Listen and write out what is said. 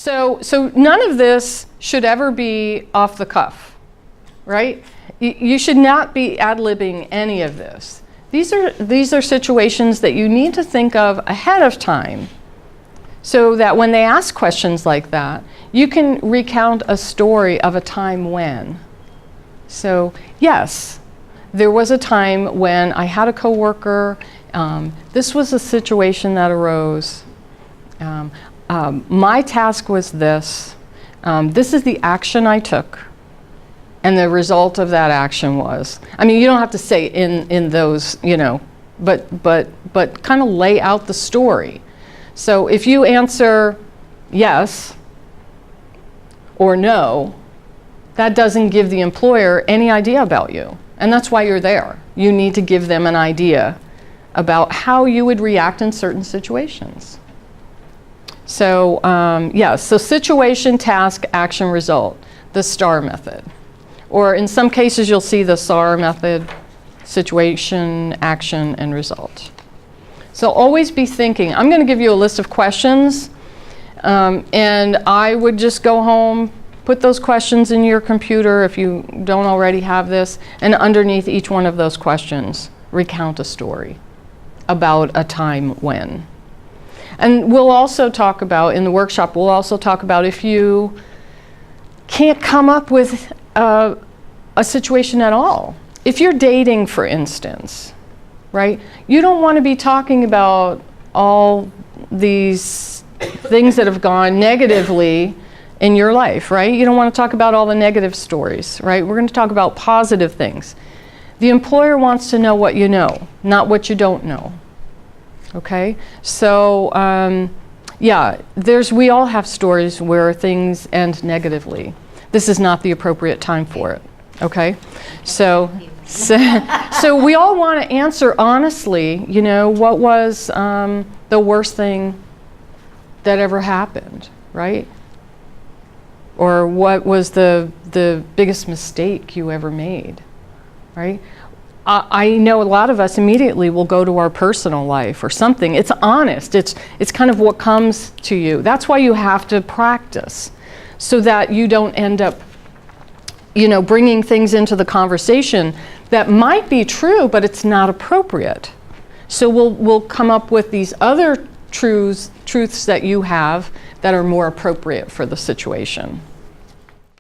So none of this should ever be off the cuff, right? You should not be ad-libbing any of this. These are situations that you need to think of ahead of time so that when they ask questions like that, you can recount a story of a time when. So yes, there was a time when I had a coworker. This was a situation that arose. My task was this. This is the action I took. And the result of that action was, I mean, you don't have to say in those, you know, but kind of lay out the story. So if you answer yes or no, that doesn't give the employer any idea about you. And that's why you're there. You need to give them an idea about how you would react in certain situations. So yes, so situation, task, action, result, the STAR method. Or in some cases, you'll see the SAR method, situation, action, and result. So always be thinking. I'm going to give you a list of questions, and I would just go home, put those questions in your computer if you don't already have this, and underneath each one of those questions, recount a story about a time when. And we'll also talk about, in the workshop, we'll also talk about if you can't come up with a situation at all. If you're dating, for instance, right? You don't want to be talking about all these things that have gone negatively in your life, right? You don't want to talk about all the negative stories, right? We're going to talk about positive things. The employer wants to know what you know, not what you don't know. Okay? So, yeah, we all have stories where things end negatively. This is not the appropriate time for it, okay? So we all want to answer honestly, you know, what was the worst thing that ever happened, right? Or what was the biggest mistake you ever made, right? I know a lot of us immediately will go to our personal life or something. It's honest. It's kind of what comes to you. That's why you have to practice, so that you don't end up, you know, bringing things into the conversation that might be true, but it's not appropriate. So we'll come up with these other truths that you have that are more appropriate for the situation.